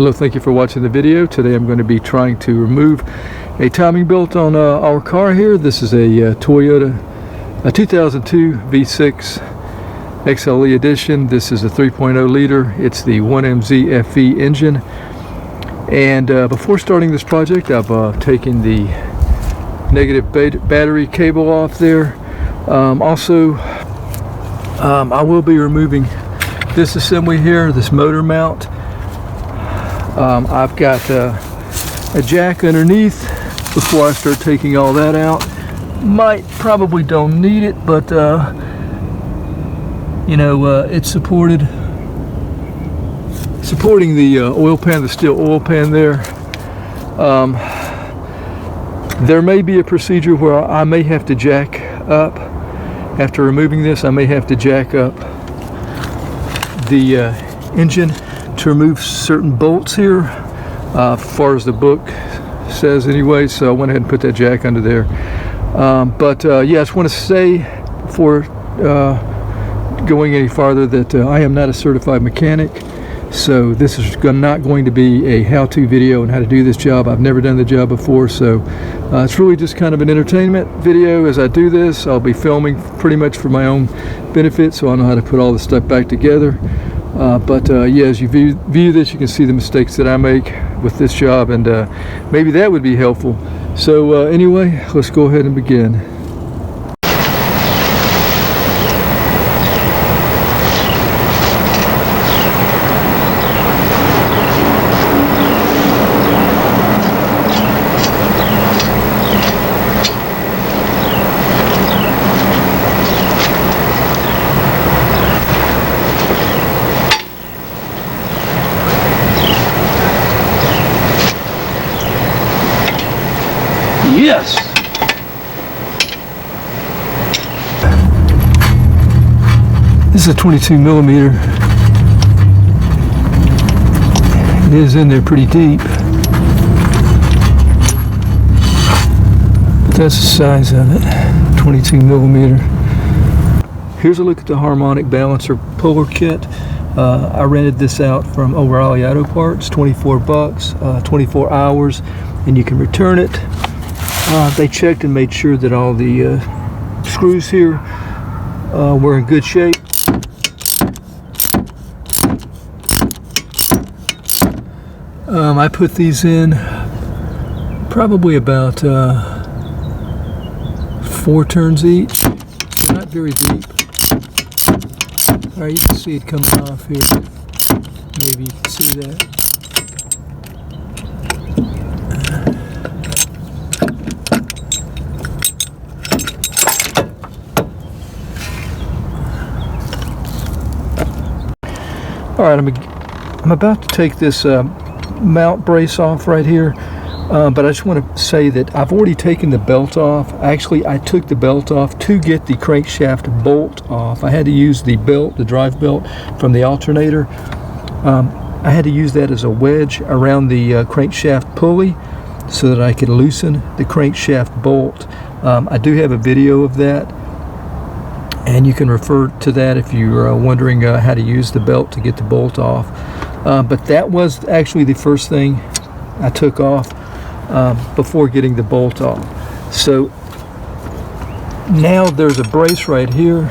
Hello, thank you for watching the video. Today I'm going to be trying to remove a timing belt on our car here. This is a Toyota 2002 V6 XLE edition. This is a 3.0 liter. It's the 1MZ FE engine. And before starting this project, I've taken the negative battery cable off there. I will be removing this assembly here, this motor mount. I've got a jack underneath before I start taking all that out. Probably don't need it, but it's supporting the oil pan, the steel oil pan there. There may be a procedure where I may have to jack up. After removing this, I may have to jack up the engine to remove certain bolts here, as far as the book says anyway, so I went ahead and put that jack under there. I just want to say before going any farther that I am not a certified mechanic, so this is not going to be a how-to video on how to do this job. I've never done the job before, so it's really just kind of an entertainment video. As I do this, I'll be filming pretty much for my own benefit, so I know how to put all this stuff back together. As you view this, you can see the mistakes that I make with this job, and maybe that would be helpful. So anyway, let's go ahead and begin. Yes! This is a 22 millimeter. It is in there pretty deep, but that's the size of it, 22 millimeter. Here's a look at the Harmonic balancer puller kit. I rented this out from O'Reilly Auto Parts, 24 bucks, 24 hours, and you can return it. They checked and made sure that all the screws here were in good shape. I put these in probably about 4 turns each. They're not very deep. Alright, you can see it coming off here. Maybe you can see that. Alright, I'm about to take this mount brace off right here, but I just want to say that I've already taken the belt off. Actually, I took the belt off to get the crankshaft bolt off. I had to use the belt, the drive belt from the alternator. I had to use that as a wedge around the crankshaft pulley so that I could loosen the crankshaft bolt. I do have a video of that, and you can refer to that if you're wondering how to use the belt to get the bolt off. But that was actually the first thing I took off before getting the bolt off. So now there's a brace right here,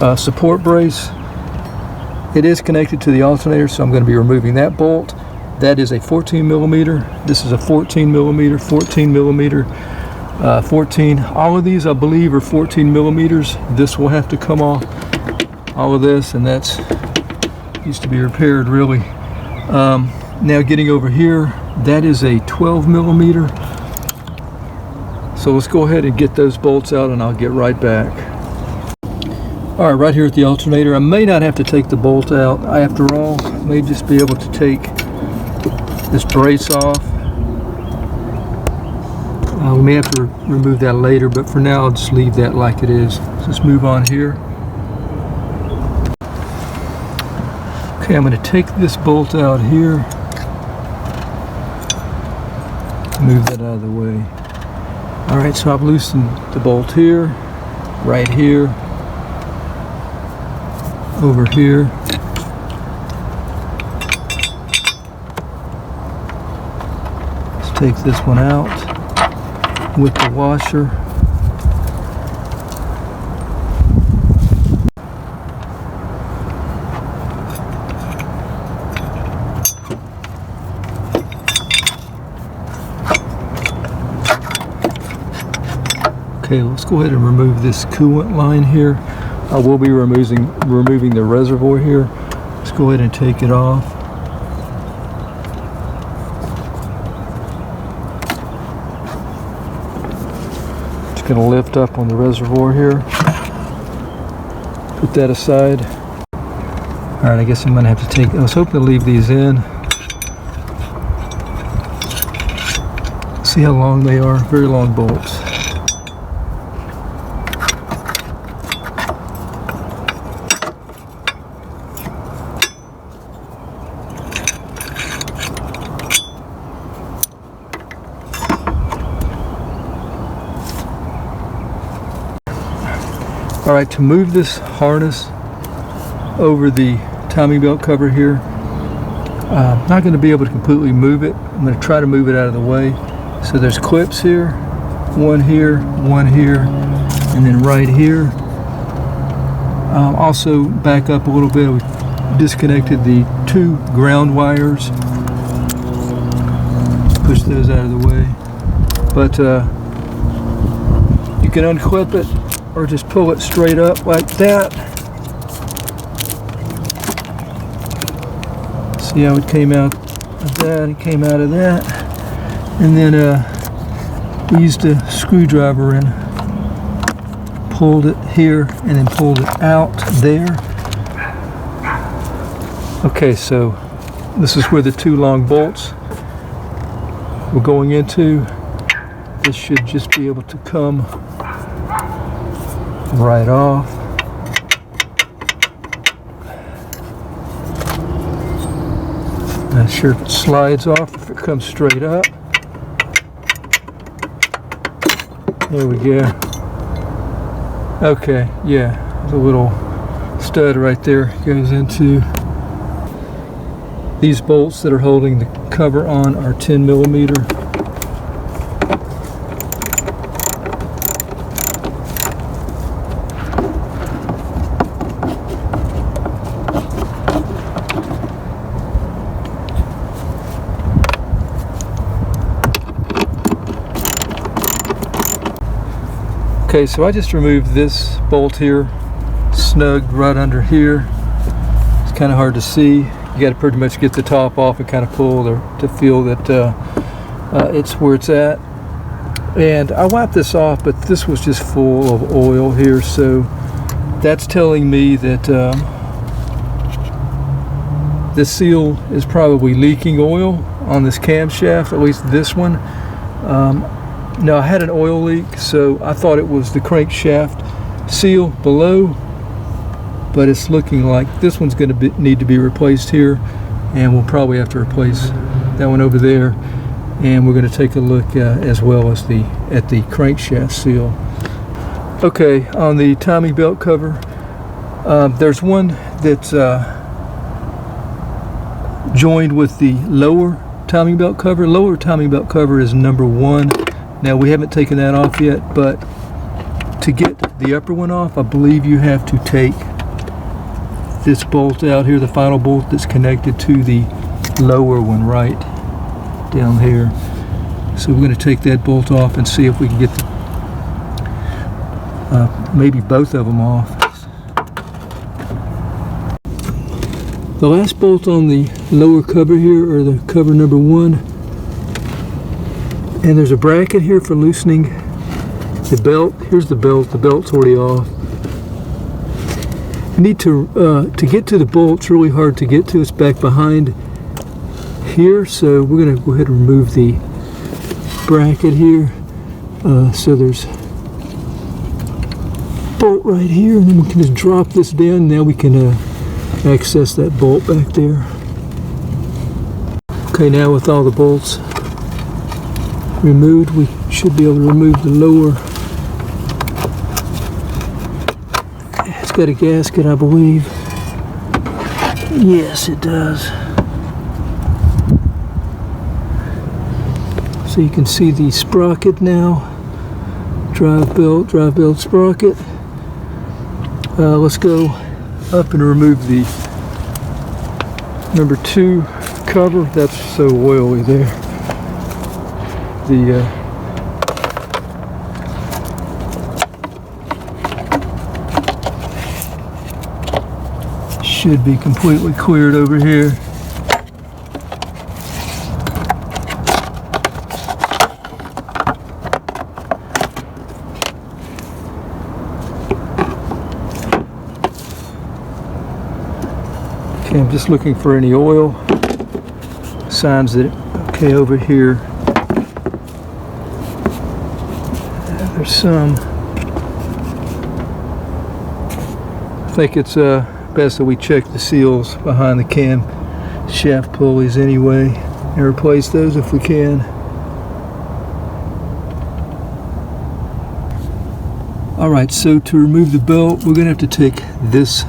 a support brace. It is connected to the alternator, so I'm going to be removing that bolt. That is a 14 millimeter. This is a 14 millimeter, 14 millimeter. 14. All of these I believe are 14 millimeters. This will have to come off, all of this, and that's needs to be repaired really. Now getting over here, that is a 12 millimeter. So let's go ahead and get those bolts out and I'll get right back. Alright, right here at the alternator, I may not have to take the bolt out. After all, I may just be able to take this brace off. We may have to remove that later, but for now I'll just leave that like it is. So let's move on here. Okay, I'm going to take this bolt out here. Move that out of the way. Alright, so I've loosened the bolt here, right here, over here. take this one out with the washer. Okay, let's go ahead and remove this coolant line here. I will be removing the reservoir here. Let's go ahead and take it off. Just gonna lift up on the reservoir here. Put that aside. All right, I guess I'm gonna have to take, I was hoping to leave these in. See how long they are, very long bolts. All right, to move this harness over the timing belt cover here, I'm not going to be able to completely move it. I'm going to try to move it out of the way. So there's clips here, one here, and then right here. Also back up a little bit, we disconnected the 2 ground wires. Push those out of the way. But you can unclip it or just pull it straight up like that. See how it came out of that, it came out of that. And then we used a screwdriver and pulled it here and then pulled it out there. Okay, so this is where the 2 long bolts we're going into. This should just be able to come right off. Not sure if it slides off, if it comes straight up. There we go. Okay, yeah, there's a little stud right there. Goes into these bolts that are holding the cover on are 10 millimeter. Okay, so I just removed this bolt here, snugged right under here. It's kind of hard to see. You got to pretty much get the top off and kind of pull to feel that it's where it's at. And I wiped this off, but this was just full of oil here, so that's telling me that this seal is probably leaking oil on this camshaft, at least this one. Now, I had an oil leak, so I thought it was the crankshaft seal below, but it's looking like this one's going to need to be replaced here, and we'll probably have to replace that one over there. And we're going to take a look as well as at the crankshaft seal. Okay, on the timing belt cover, there's one that's joined with the lower timing belt cover. Lower timing belt cover is number 1. Now, we haven't taken that off yet, but to get the upper one off, I believe you have to take this bolt out here, the final bolt that's connected to the lower one right down here. So we're going to take that bolt off and see if we can get maybe both of them off. The last bolt on the lower cover here, or the cover number 1, and there's a bracket here for loosening the belt. Here's the belt. The belt's already off. You need to get to the bolt. It's really hard to get to. It's back behind here, so we're going to go ahead and remove the bracket here. So there's a bolt right here, and then we can just drop this down. Now we can access that bolt back there. Okay, now with all the bolts removed, we should be able to remove the lower. It's got a gasket, I believe. Yes, it does. So you can see the sprocket now. Drive belt sprocket. Let's go up and remove the number 2 cover. That's so oily there. The should be completely cleared over here. Okay, I'm just looking for any oil signs that, okay, over here there's some. I think it's best that we check the seals behind the cam shaft pulleys anyway and replace those if we can. Alright, so to remove the belt, we're going to have to take this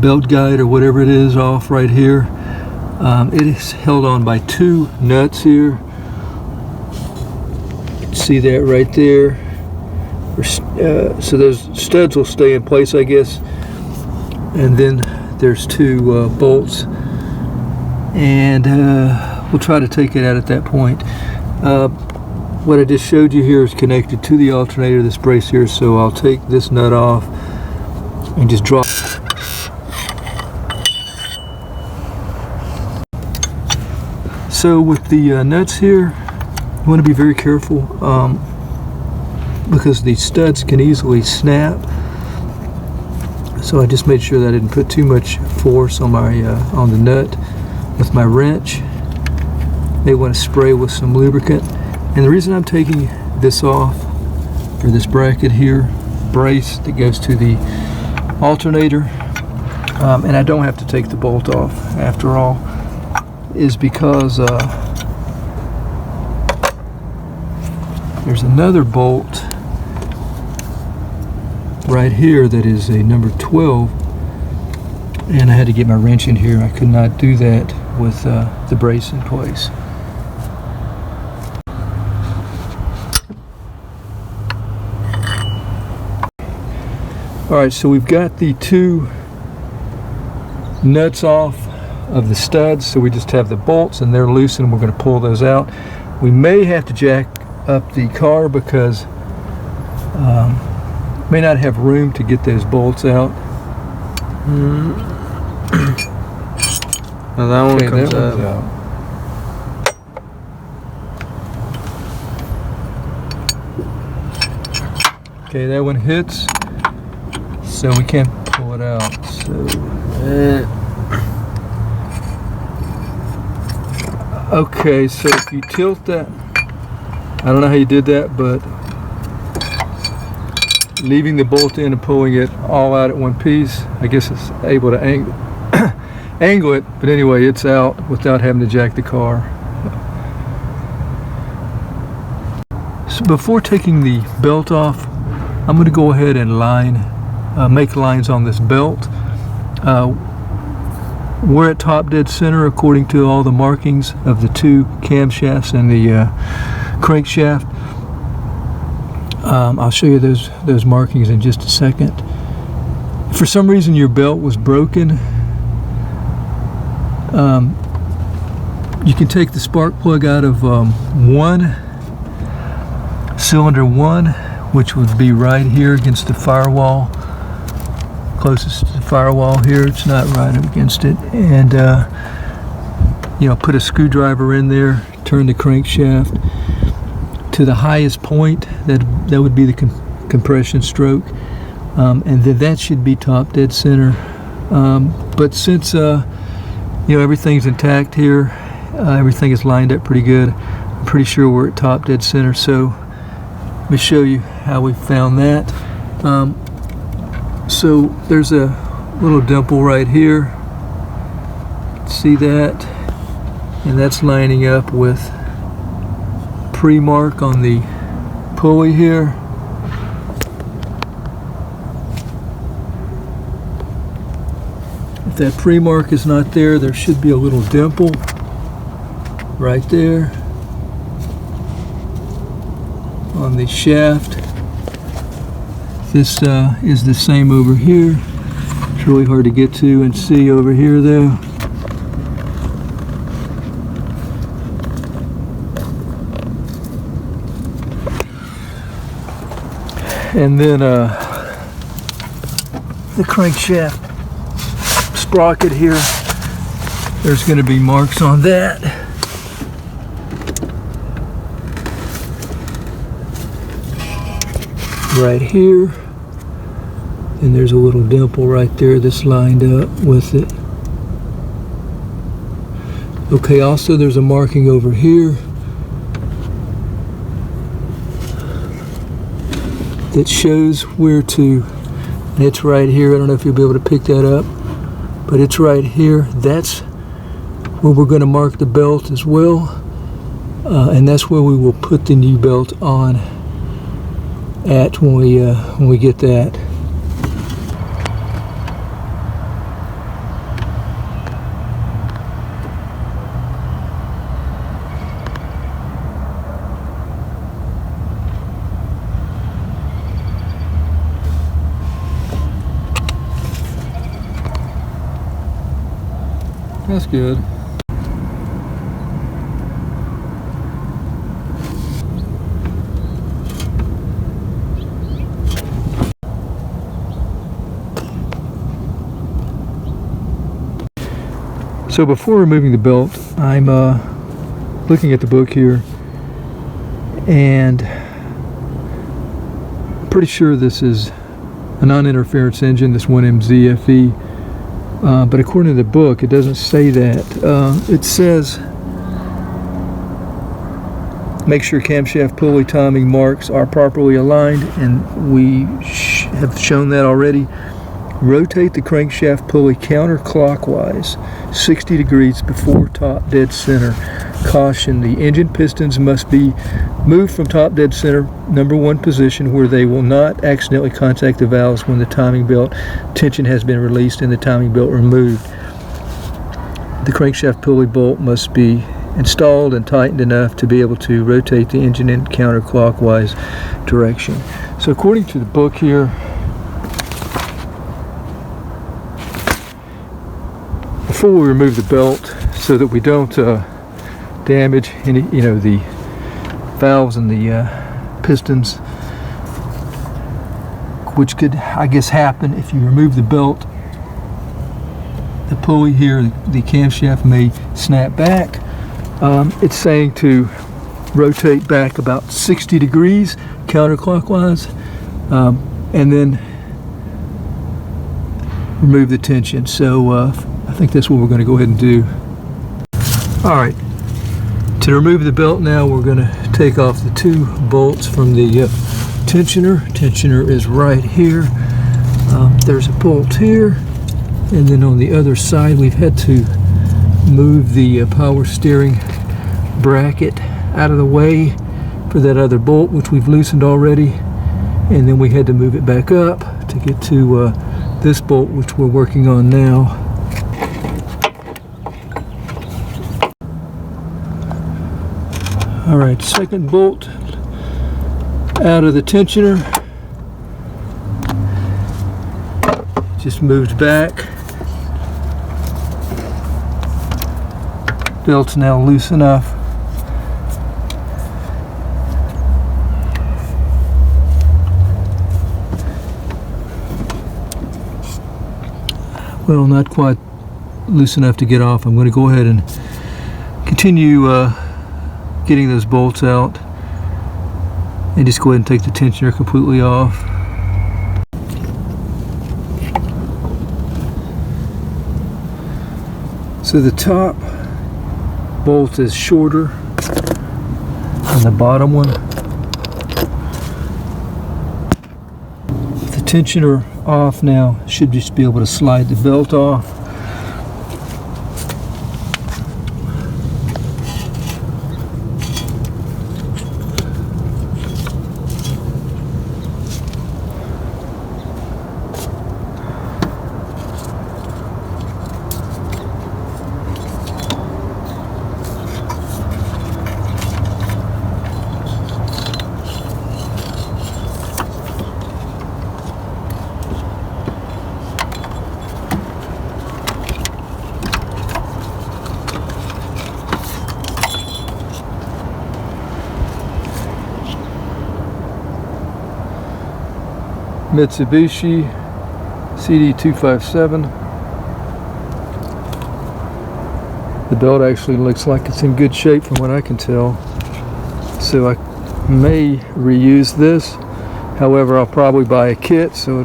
belt guide or whatever it is off right here. It is held on by 2 nuts here. You can see that right there. So those studs will stay in place, I guess. And then there's 2 bolts. And we'll try to take it out at that point. What I just showed you here is connected to the alternator, this brace here. So I'll take this nut off and just drop. So with the nuts here, you want to be very careful because the studs can easily snap. So I just made sure that I didn't put too much force on my on the nut with my wrench. They want to spray with some lubricant. And the reason I'm taking this off, or this bracket here, brace that goes to the alternator, and I don't have to take the bolt off after all, is because there's another bolt right here that is a number 12, and I had to get my wrench in here. I could not do that with the brace in place. Alright, so we've got the 2 nuts off of the studs, so we just have the bolts and they're loose, and we're going to pull those out. We may have to jack up the car because may not have room to get those bolts out. Now that one comes up. Okay, that one hits, so we can't pull it out. So okay, so if you tilt that, I don't know how you did that, but leaving the bolt in and pulling it all out at one piece, I guess it's able to angle it, but anyway, it's out without having to jack the car. So before taking the belt off, I'm going to go ahead and make lines on this belt. We're at top dead center according to all the markings of the 2 camshafts and the crankshaft. I'll show you those markings in just a second. If for some reason your belt was broken, you can take the spark plug out of cylinder 1, which would be right here against the firewall, closest to the firewall here. It's not right up against it, and put a screwdriver in there, turn the crankshaft to the highest point. That would be the compression stroke, and then that should be top dead center. But since everything's intact here, everything is lined up pretty good, I'm pretty sure we're at top dead center. So let me show you how we found that. So there's a little dimple right here. See that? And that's lining up with pre-mark on the pulley here. If that pre-mark is not there, there should be a little dimple right there. on the shaft. This is the same over here. It's really hard to get to and see over here though. And then the crankshaft sprocket here, there's going to be marks on that. Right here, and there's a little dimple right there that's lined up with it. Okay, also there's a marking over here that shows where to, and it's right here. I don't know if you'll be able to pick that up, but it's right here. That's where we're going to mark the belt as well, and that's where we will put the new belt on at when we get that. That's good. So before removing the belt, I'm looking at the book here, and I'm pretty sure this is a non-interference engine, this 1MZFE, but according to the book, it doesn't say that. It says, make sure camshaft pulley timing marks are properly aligned, and we have shown that already. Rotate the crankshaft pulley counterclockwise 60 degrees before top dead center. Caution, the engine pistons must be moved from top dead center #1 position where they will not accidentally contact the valves when the timing belt tension has been released and the timing belt removed. The crankshaft pulley bolt must be installed and tightened enough to be able to rotate the engine in counterclockwise direction. So according to the book here, before we remove the belt, so that we don't damage any, the valves and the pistons, which could, I guess, happen if you remove the belt. The pulley here, the camshaft may snap back. It's saying to rotate back about 60 degrees counterclockwise, and then remove the tension. So I think that's what we're going to go ahead and do. Alright, to remove the belt now, we're going to take off the 2 bolts from the tensioner. Tensioner is right here. There's a bolt here, and then on the other side we've had to move the power steering bracket out of the way for that other bolt, which we've loosened already, and then we had to move it back up to get to this bolt, which we're working on now. Alright, second bolt out of the tensioner. Just moved back. Belt's now loose enough. Well, not quite loose enough to get off. I'm going to go ahead and continue getting those bolts out, and just go ahead and take the tensioner completely off. So the top bolt is shorter than the bottom one. The tensioner off now, should just be able to slide the belt off. Mitsubishi CD257. The belt actually looks like it's in good shape from what I can tell. So I may reuse this. However, I'll probably buy a kit, so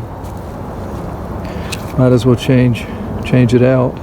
might as well change it out.